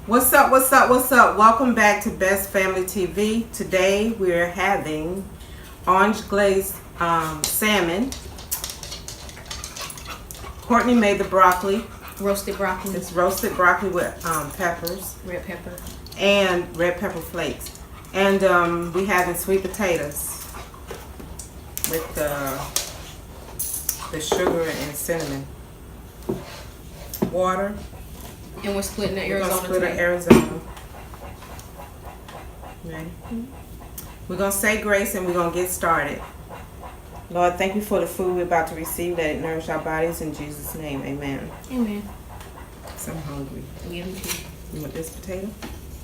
What's up? What's up? What's up? Welcome back to Best Family TV. Today we're having orange glazed salmon. Courtney made the broccoli. Roasted broccoli. It's roasted broccoli with peppers. Red pepper. And red pepper flakes. And we having sweet potatoes with the sugar and cinnamon. Water. And we're splitting the Arizona. We're gonna split Arizona. Ready? We're gonna say grace and we're gonna get started. Lord, thank you for the food we're about to receive, that it nourish our bodies in Jesus' name. Amen. Amen. So I'm hungry. Yeah, me too. You want this potato?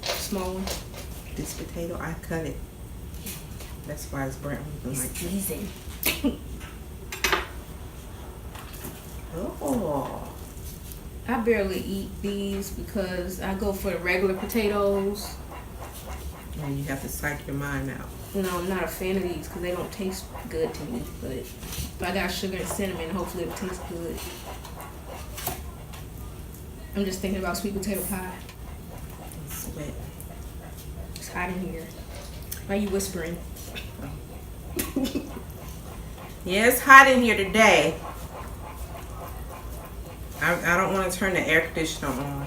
Small one. This potato, I cut it. That's why it's brown. It's seasoned. Oh. I barely eat these because I go for the regular potatoes. And you have to psych your mind out. No, I'm not a fan of these because they don't taste good to me. But if I got sugar and cinnamon, hopefully it'll taste good. I'm just thinking about sweet potato pie. Sweat. It's hot in here. Why are you whispering? Yeah, it's hot in here today. I don't want to turn the air conditioner on.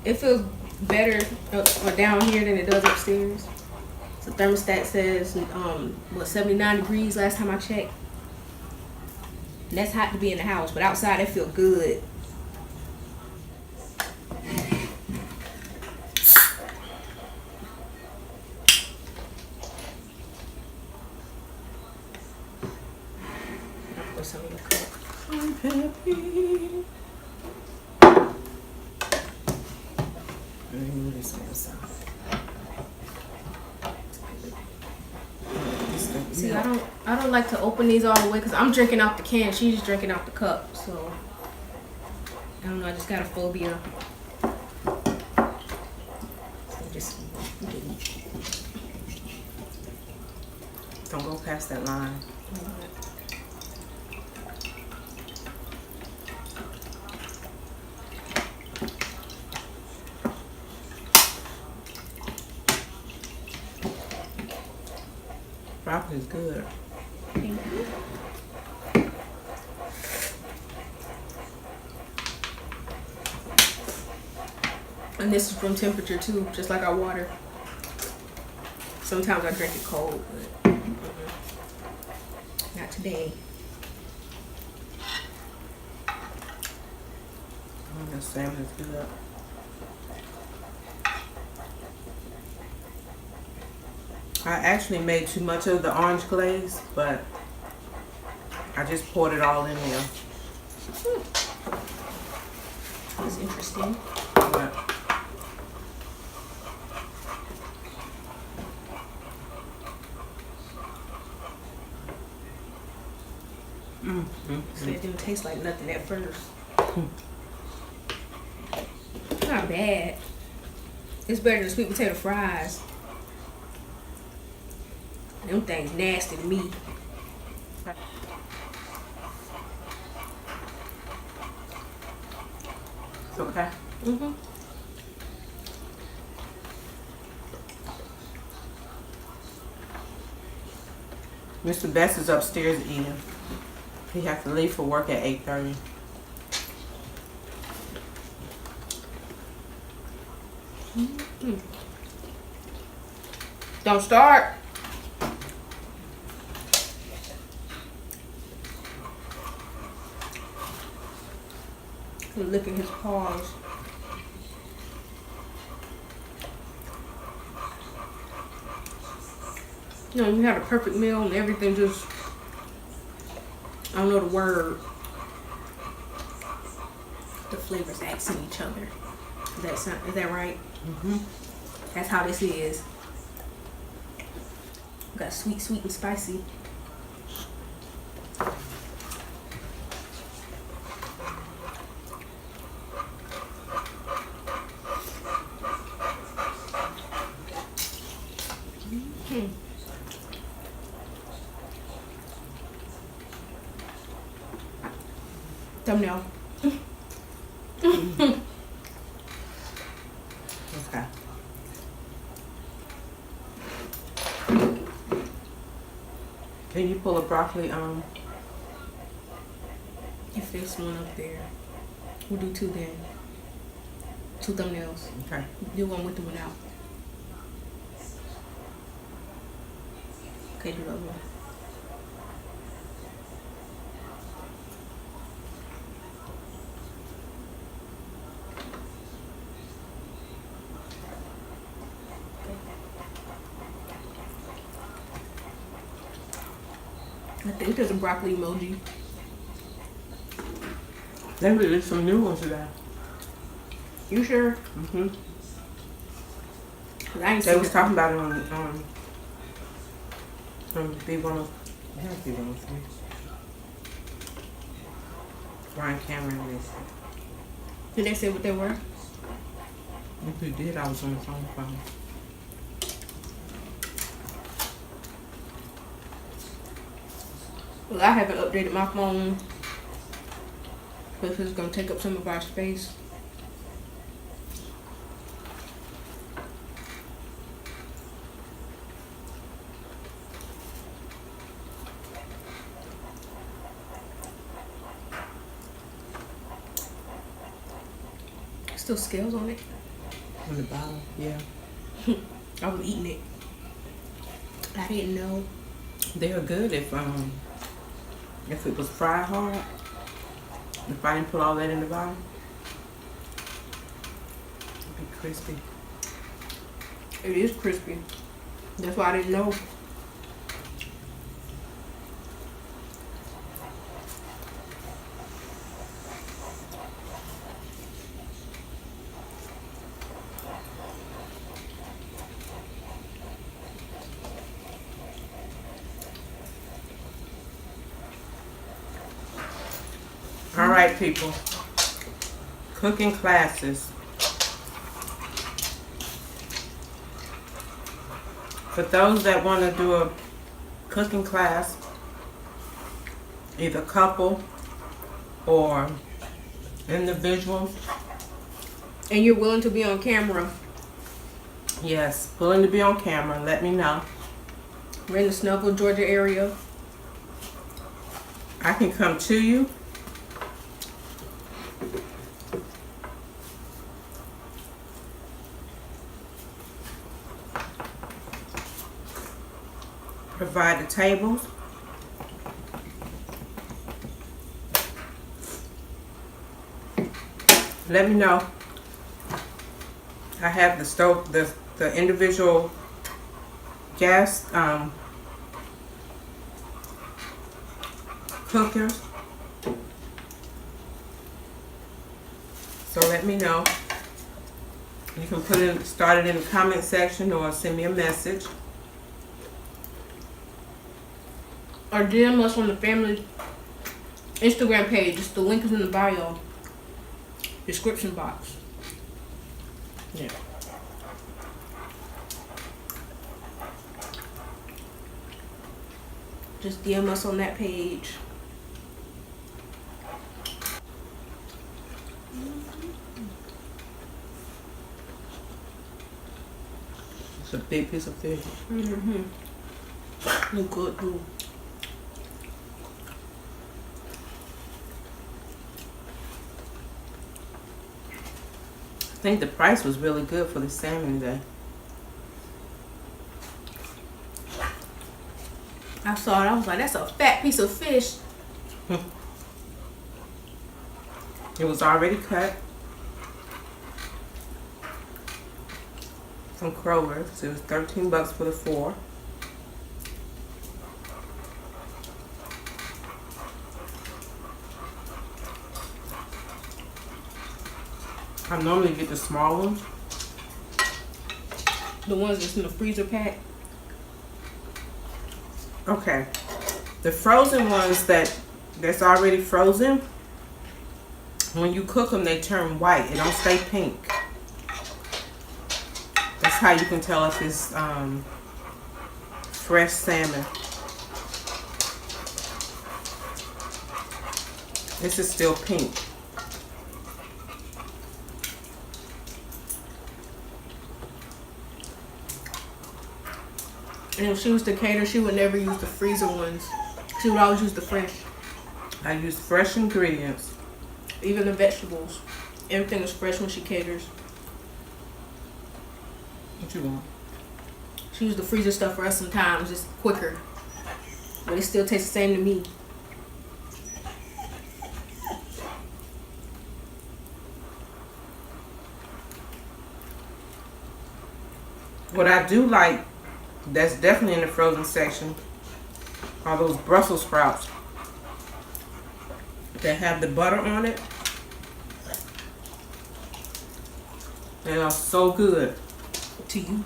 It feels better or down here than it does upstairs. The thermostat says 79 degrees last time I checked. And that's hot to be in the house, but outside it feels good. I'll put some in the cup. I'm happy. Let me move this one aside. See, I don't like to open these all the way because I'm drinking out the can. She's just drinking out the cup, so I don't know. I just got a phobia. So just don't go past that line. Broccoli is good. Thank you. And this is room temperature too, just like our water. Sometimes I drink it cold, but not today. Oh, the salmon is good. I actually made too much of the orange glaze, but I just poured it all in there. That's interesting. Yeah. So it didn't taste like nothing at first. Not bad. It's better than sweet potato fries. Them things nasty to me. It's okay. Mr. Best is upstairs eating. He has to leave for work at 8:30. Don't start. Licking his paws. You know, you have a perfect meal and everything just, I don't know the word. The flavors accent each other. Is that right? That's how this is. We got sweet, sweet and spicy. Thumbnail. Okay. Can you pull a broccoli? If there's one up there, we'll do 2 then. 2 thumbnails. Okay. Do one with and without. Okay, do the other one. I think there's a broccoli emoji. They released some new ones today. You sure? Mm-hmm. 'Cause I ain't They seen was it. talking about it on B103. Brian Cameron and this. Did they say what they were? If you did, I was on the phone with him. Well, I haven't updated my phone because it's gonna take up some of our space. Still scales on it. On the bottom, yeah. I was eating it. I didn't know. They're good if it was fried hard. If I didn't put all that in the bottom, it'd be crispy. It is crispy. That's why I didn't know. All right, people. Cooking classes. For those that want to do a cooking class, either couple or individual, And you're willing to be on camera. yes, willing to be on camera, let me know. We're in the Snellville, Georgia area. I can come to you. Provide the tables. Let me know. I have the stove, the individual gas cookers. So let me know. You can start it in the comment section or send me a message. Or DM us on the family Instagram page. Just the link is in the bio. Description box. Yeah. Just DM us on that page. It's a big piece of fish. Mm-hmm. Look good too. I think the price was really good for the salmon today. I saw it. I was like, that's a fat piece of fish. It was already cut from Kroger's. It was $13 for the 4. I normally get the small ones. The ones that's in the freezer pack. Okay. The frozen ones that's already frozen, when you cook them, they turn white. It don't stay pink. That's how you can tell if it's fresh salmon. This is still pink. And if she was to cater, she would never use the freezer ones. She would always use the fresh. I use fresh ingredients. Even the vegetables. Everything is fresh when she caters. What you want? She used the freezer stuff for us sometimes, just quicker. But it still tastes the same to me. What I do like, that's definitely in the frozen section, are those Brussels sprouts that have the butter on it. They are so good. To you.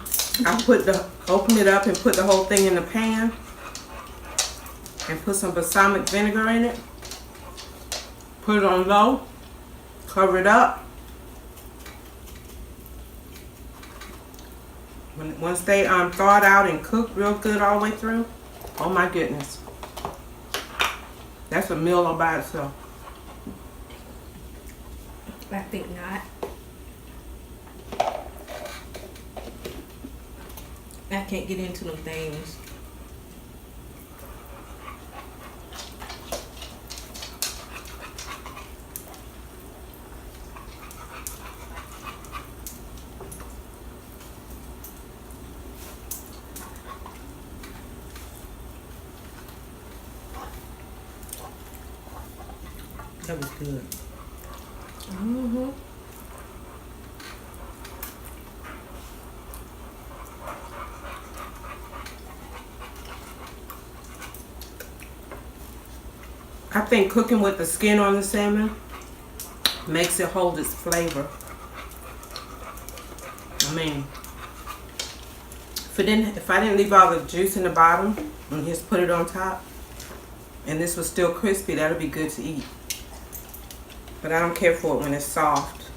Open it up and put the whole thing in the pan and put some balsamic vinegar in it. Put it on low, cover it up. Once they thawed out and cooked real good all the way through, oh my goodness. That's a meal all by itself. I think not. I can't get into them things. That was good. Mm-hmm. I think cooking with the skin on the salmon makes it hold its flavor. I mean, if I didn't leave all the juice in the bottom and just put it on top, and this was still crispy, that'll be good to eat. But I don't care for it when it's soft.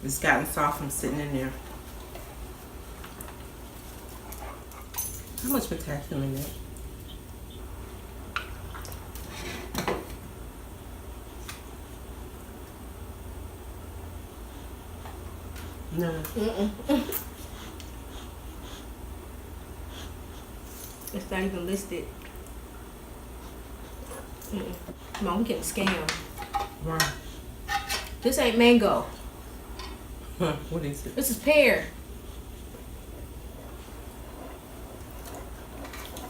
It's gotten soft from sitting in there. How much potassium in it? No. It's not even listed. Come on, we getting scammed. Right. This ain't mango. Huh, what is it? This is pear.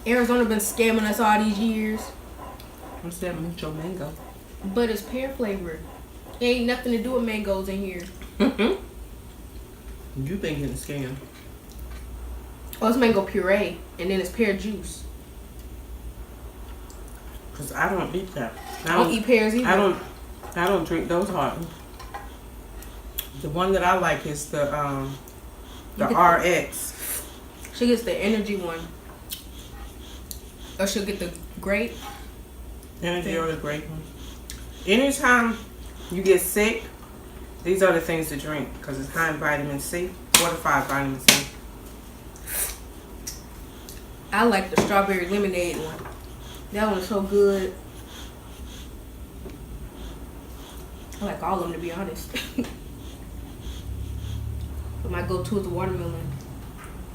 Arizona been scamming us all these years. What's that? Mucho mango. But it's pear flavored. Ain't nothing to do with mangoes in here. You've been getting scammed. Oh, it's mango puree, and then it's pear juice. Cause I don't eat that. I don't eat pears either. I don't drink those hot. The one that I like is the RX. She gets the energy one, or she'll get the grape. Energy or the grape one. Anytime you get sick, these are the things to drink because it's high in vitamin C, fortified vitamin C. I like the strawberry lemonade one. That one is so good. I like all of them, to be honest. But my go-to is the watermelon.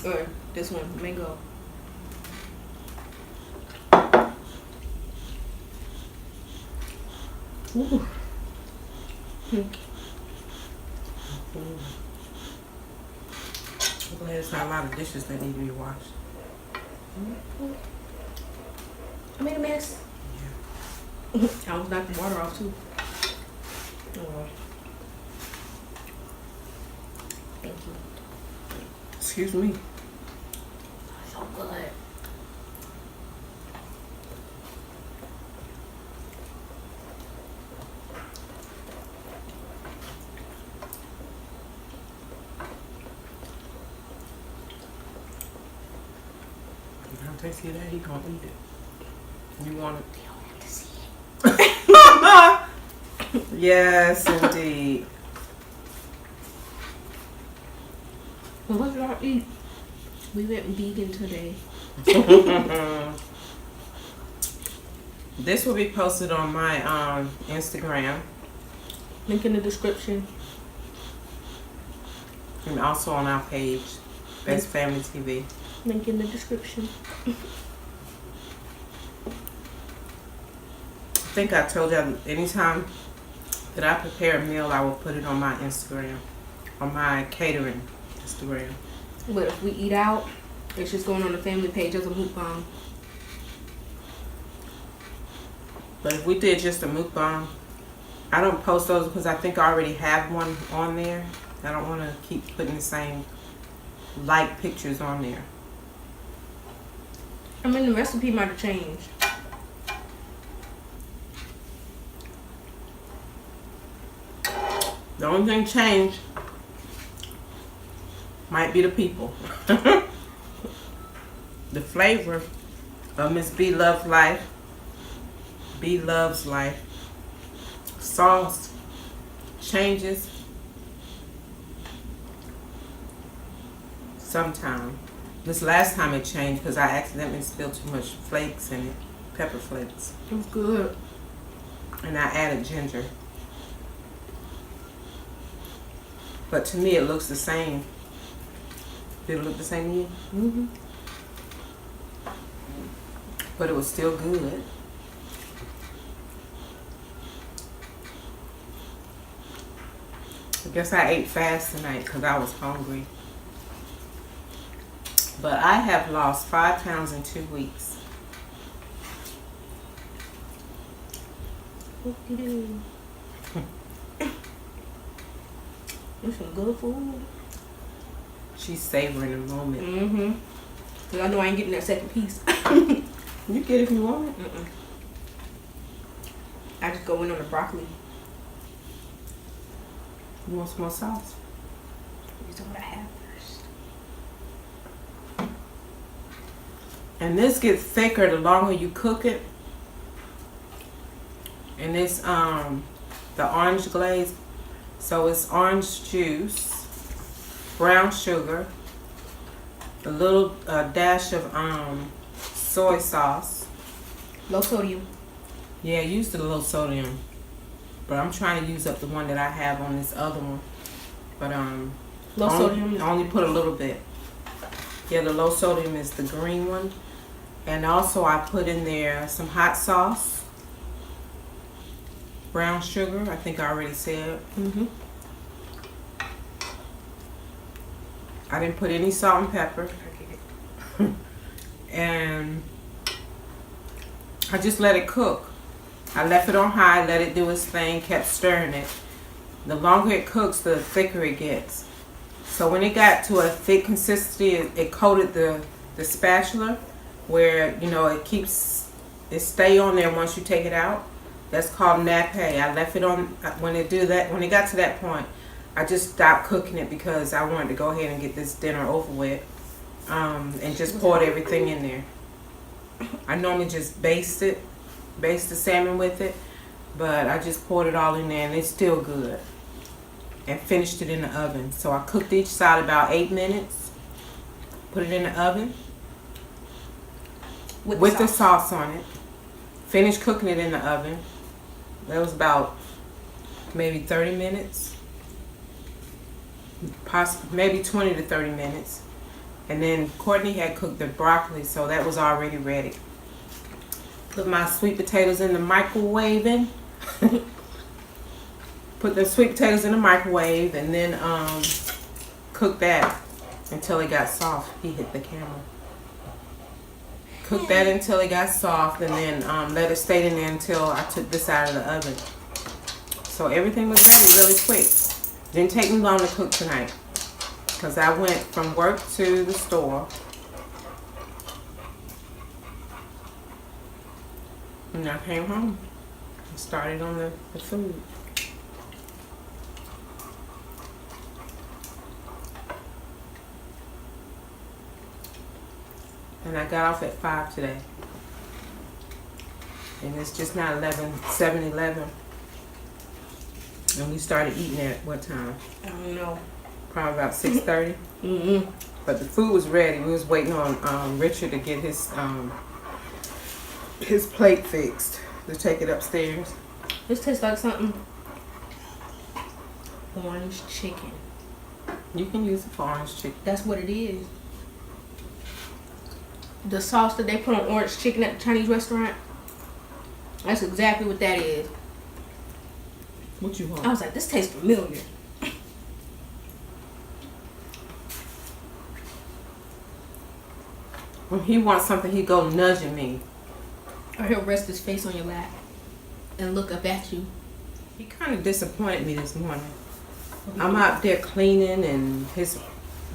Or this one, mango. Ooh. I'm glad it's not a lot of dishes that need to be washed. I made a mess. Yeah. I almost knocked the water off too. Oh well. Thank you. Excuse me. So good. If I see that, he gonna eat it. You want it? They don't have to see it. Yes, indeed. Well, what did I eat? We went vegan today. This will be posted on my Instagram Link in the description. and also on our page. Best Family TV. Link in the description. I think I told you anytime that I prepare a meal, I will put it on my Instagram, on my catering Instagram. But if we eat out, it's just going on the family page as a mukbang. But if we did just a mukbang, I don't post those because I think I already have one on there. I don't want to keep putting the same like pictures on there. I mean, the recipe might have changed. The only thing changed might be the people. The flavor of Miss B Loves Life. B Loves Life. Sauce changes sometime. This last time it changed because I accidentally spilled too much flakes in it. Pepper flakes. It was good. And I added ginger. But to me, it looks the same. Did it look the same to you? Mm-hmm. But it was still good. I guess I ate fast tonight because I was hungry. But I have lost 5 pounds in 2 weeks. Whoop-de-doo. It's some good food. She's savoring the moment. Mm-hmm. Cause I know I ain't getting that second piece. You get it if you want it. Mm-mm. I just go in on the broccoli. You want some more sauce? Use what I have first. And this gets thicker the longer you cook it. And it's the orange glaze. So it's orange juice, brown sugar, a little dash of soy sauce. Low sodium. Yeah, use the low sodium. But I'm trying to use up the one that I have on this other one. But Low sodium. only put a little bit. Yeah, the low sodium is the green one. And also I put in there some hot sauce, brown sugar, I think I already said. Mm-hmm. I didn't put any salt and pepper. And I just let it cook. I left it on high, let it do its thing, kept stirring it. The longer it cooks, the thicker it gets. So when it got to a thick consistency, it coated the spatula where, you know, it stay on there once you take it out. That's called nappe. I left it on, when it got to that point, I just stopped cooking it because I wanted to go ahead and get this dinner over with. And just poured everything in there. I normally just baste the salmon with it, but I just poured it all in there and it's still good. And finished it in the oven. So I cooked each side about 8 minutes. Put it in the oven with the sauce on it. Finished cooking it in the oven. That was about maybe 30 minutes. Possibly maybe 20 to 30 minutes. And then Courtney had cooked the broccoli, so that was already ready. Put my sweet potatoes in the microwave. Put the sweet potatoes in the microwave and then cook that until it got soft. He hit the camera. Cook that until it got soft and then let it stay in there until I took this out of the oven. So everything was ready really quick. Didn't take me long to cook tonight because I went from work to the store. And I came home and started on the food. And I got off at 5 today. And it's just not 7-11. And we started eating at what time? I don't know. Probably about 6:30. Mm-hmm. But the food was ready. We was waiting on Richard to get his plate fixed to take it upstairs. This tastes like something. Orange chicken. You can use it for orange chicken. That's what it is. the sauce that they put on orange chicken at the Chinese restaurant. That's exactly what that is. What you want? I was like, this tastes familiar. When he wants something, he go nudging me. Or he'll rest his face on your lap and look up at you. He kind of disappointed me this morning. I'm out there cleaning and his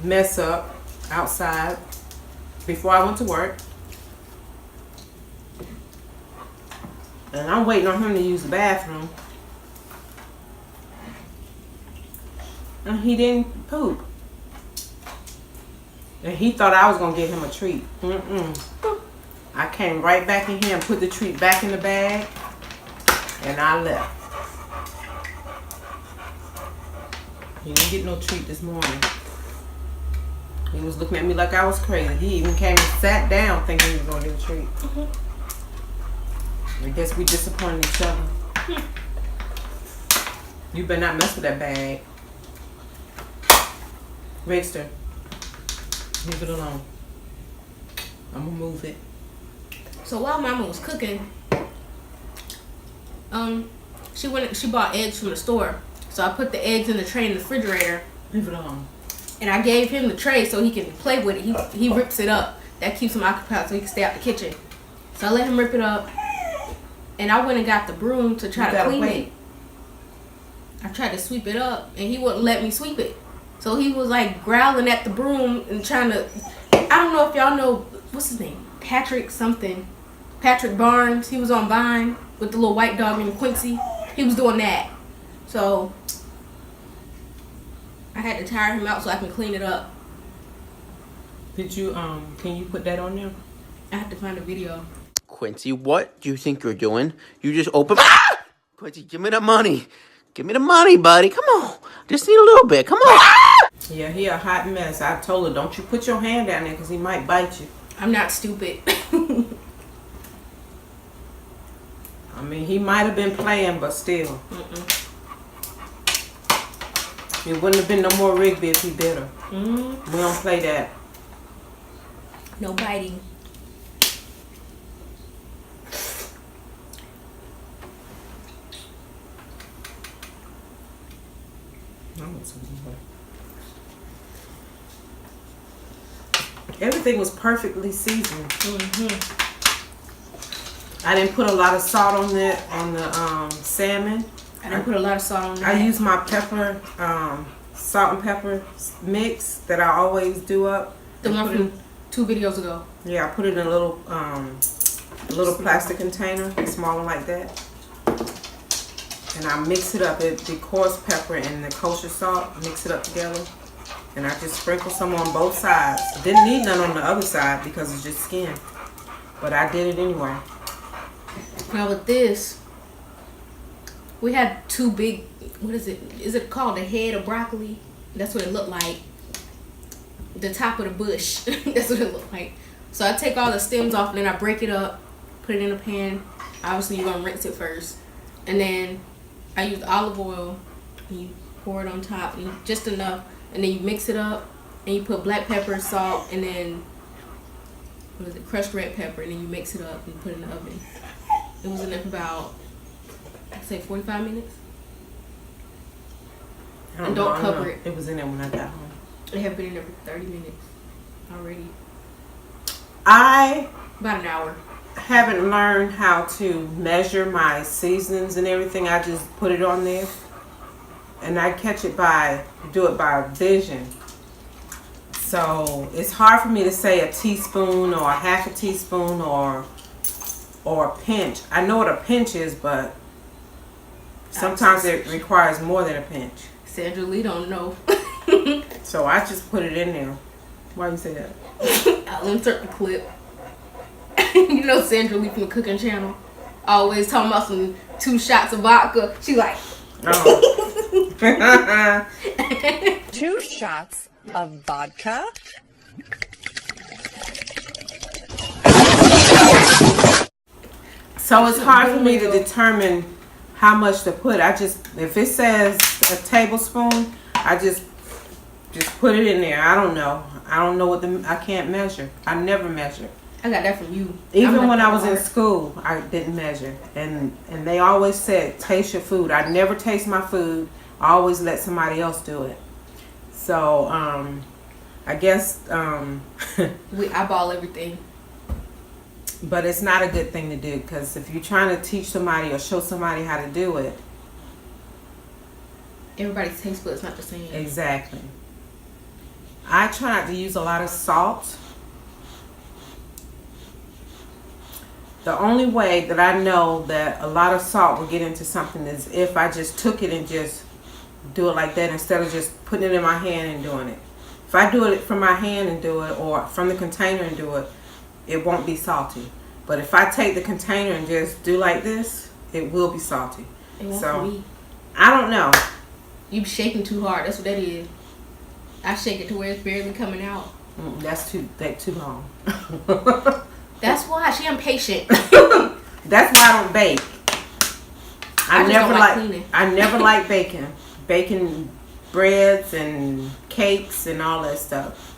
mess up outside before I went to work. And I'm waiting on him to use the bathroom. And he didn't poop. And he thought I was going to give him a treat. I came right back in here and put the treat back in the bag. And I left. He didn't get no treat this morning. He was looking at me like I was crazy. He even came and sat down thinking he was going to get a treat. I guess we disappointed each other. You better not mess with that bag. Rickster, leave it alone. I'm going to move it. So while Mama was cooking, she bought eggs from the store. So I put the eggs in the tray in the refrigerator. Leave it alone. And I gave him the tray so he can play with it. He rips it up. That keeps him occupied so he can stay out the kitchen. So I let him rip it up. And I went and got the broom to try to clean it. I tried to sweep it up and he wouldn't let me sweep it. So he was like growling at the broom and trying to, I don't know if y'all know, what's his name? Patrick Barnes. He was on Vine with the little white dog named Quincy. He was doing that. So I had to tire him out so I can clean it up. Did you, can you put that on there? I have to find a video. Quincy, what do you think you're doing? You just open... Ah! Quincy, give me the money. Give me the money, buddy. Come on. Just need a little bit. Come on. Ah! Yeah, he a hot mess. I told her, don't you put your hand down there because he might bite you. I'm not stupid. I mean, he might have been playing, but still. It wouldn't have been no more Rigby if he bit her. We don't play that. No biting. Everything was perfectly seasoned. I didn't put a lot of salt on the salmon. I didn't put a lot of salt on that. I used my pepper, salt and pepper mix that I always do up. The one from 2 videos ago. Yeah, I put it in a little plastic container, a small one like that. And I mix it up. The coarse pepper and the kosher salt, mix it up together. And I just sprinkle some on both sides. Didn't need none on the other side because it's just skin. But I did it anyway. Now with this, we had 2 big, what is it? Is it called a head of broccoli? That's what it looked like. The top of the bush. That's what it looked like. So I take all the stems off and then I break it up, put it in a pan. Obviously you're going to rinse it first. And then I use olive oil and you pour it on top, and just enough. And then you mix it up and you put black pepper, salt, and then what is it, crushed red pepper, and then you mix it up and put it in the oven. It was in there for about, I'd say 45 minutes. And don't cover it. It was in there when I got home. It had been in there for 30 minutes already. About an hour. Haven't learned how to measure my seasonings and everything. I just put it on there. And I do it by vision. So it's hard for me to say a teaspoon or a half a teaspoon or a pinch. I know what a pinch is, but sometimes it requires more than a pinch. Sandra Lee don't know. So I just put it in there. Why you say that? I'll insert the clip. You know Sandra Lee from the cooking channel? Always talking about some 2 shots of vodka. She like... Oh. 2 shots of vodka. So it's hard for me to determine how much to put. If it says a tablespoon, I just put it in there. I don't know. I don't know I can't measure. I never measure. I got that from you. Even when I was in school, I didn't measure. And they always said, taste your food. I never taste my food. I always let somebody else do it. So, I guess... we eyeball everything. But it's not a good thing to do, because if you're trying to teach somebody or show somebody how to do it... Everybody's taste bud's not the same. Exactly. I try not to use a lot of salt. The only way that I know that a lot of salt will get into something is if I just took it and just do it like that instead of just putting it in my hand and doing it. If I do it from my hand and do it, or from the container and do it, it won't be salty. But if I take the container and just do like this, it will be salty. It won't So, for me. I don't know. You be shaking too hard. That's what that is. I shake it to where it's barely coming out. That's too long. That's why she impatient. That's why I don't bake. I just don't like cleaning. I never like baking. Baking breads and cakes and all that stuff.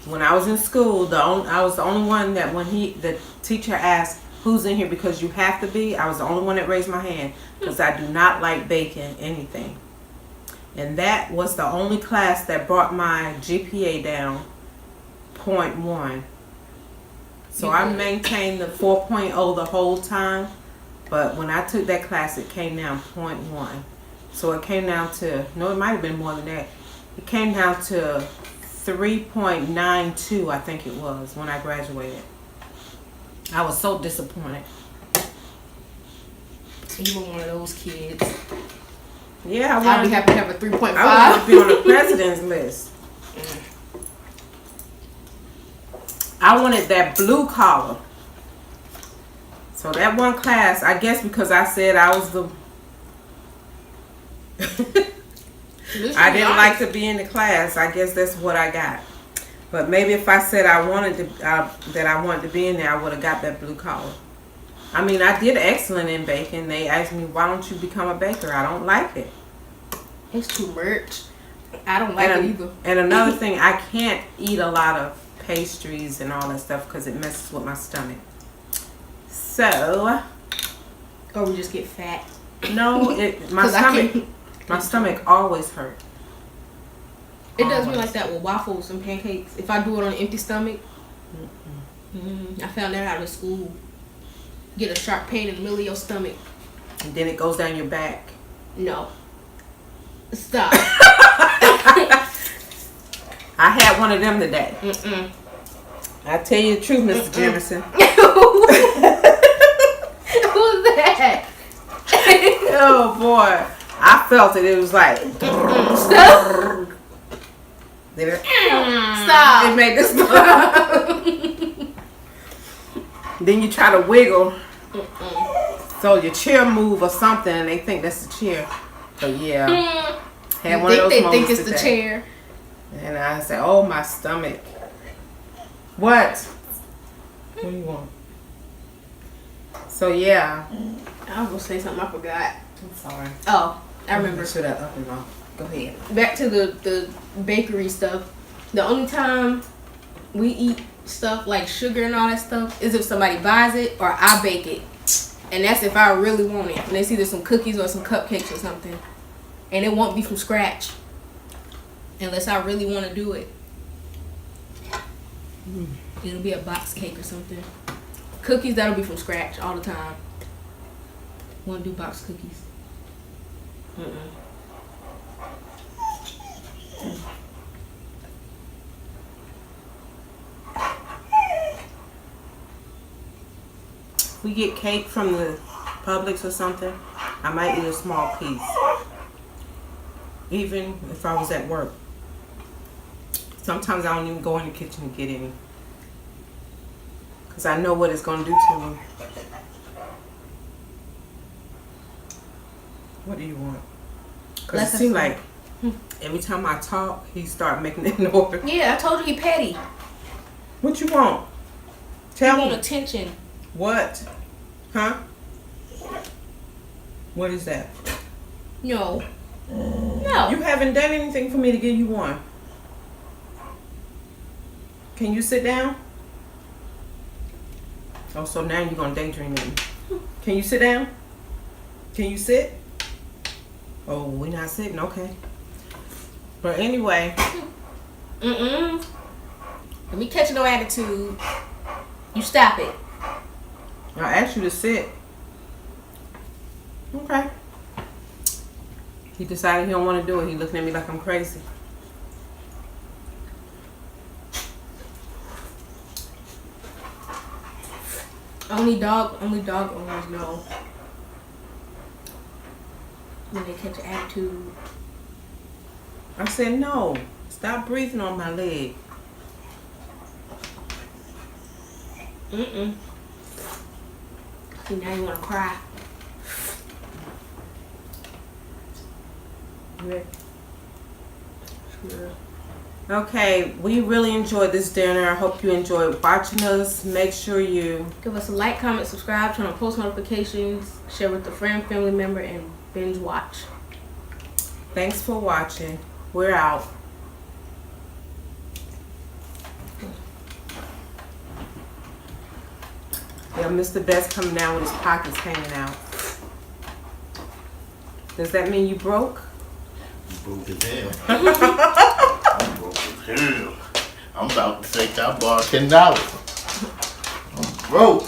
When I was in school, I was the only one that when the teacher asked who's in here because you have to be, I was the only one that raised my hand because I do not like baking anything. And that was the only class that brought my GPA down 0.1. So I maintained the 4.0 the whole time, but when I took that class, it came down 0.1. So it came down to, no, it might have been more than that. It came down to 3.92, I think it was, when I graduated. I was so disappointed. You were one of those kids. Yeah, I'd be happy to have a 3.5. I wanted to be on the president's list. I wanted that blue collar. So that one class, I guess because I said I was the... I didn't like to be in the class. I guess that's what I got. But maybe if I said I wanted to, that I wanted to be in there, I would have got that blue collar. I mean, I did excellent in baking. They asked me, why don't you become a baker? I don't like it. It's too much. I don't like it either. And another thing, I can't eat a lot of pastries and all that stuff because it messes with my stomach. So, or we just get fat. No, my stomach always hurt. It does me like that with waffles and pancakes. If I do it on an empty stomach, I found that out in school. Get a sharp pain in the middle of your stomach. And then it goes down your back. No. Stop. I had one of them today. I tell you the truth, Mr. Jefferson. Who's that? Oh boy, I felt it. It was like. Stop. Stop. It made this. Then you try to wiggle. So your chair move or something, and they think that's the chair. So yeah, had one of those they moments think it's today. the chair. And I said, "Oh, my stomach." What? What do you want? So yeah. I was gonna say something I forgot. I'm sorry. Oh, I remember. Should have up and off. Go ahead. Back to the bakery stuff. The only time we eat stuff like sugar and all that stuff is if somebody buys it or I bake it. And that's if I really want it. And it's either some cookies or some cupcakes or something. And it won't be from scratch. Unless I really want to do it. It'll be a box cake or something. Cookies, that'll be from scratch all the time. Won't do box cookies. If we get cake from the Publix or something, I might eat a small piece. Even if I was at work. Sometimes I don't even go in the kitchen to get any. Because I know what it's going to do to me. What do you want? Because it seems like every time I talk, he start making that noise. Yeah, I told you he petty. What you want? Tell He me. want attention. What? Huh? What is that? No. No. You haven't done anything for me to give you one. Can you sit down? Oh, so now you're gonna daydream me. Can you sit down? Can you sit? Oh, we're not sitting. Okay. But anyway. Let me catch no attitude. You stop it. I asked you to sit. Okay. He decided he don't want to do it. He looking at me like I'm crazy. Only dog owners know when they catch an attitude. I said, no. Stop breathing on my leg. See, now you want to cry. Yeah. Sure. Okay, we really enjoyed this dinner. I hope you enjoyed watching us. Make sure you Give us a like, comment, subscribe, turn on post notifications, share with a friend, family member, and binge watch. Thanks for watching. We're out. Yeah, Mr. Best coming down with his pockets hanging out. Does that mean you broke? Broke as hell. I'm broke as hell. I'm about to say I borrowed $10. I'm broke.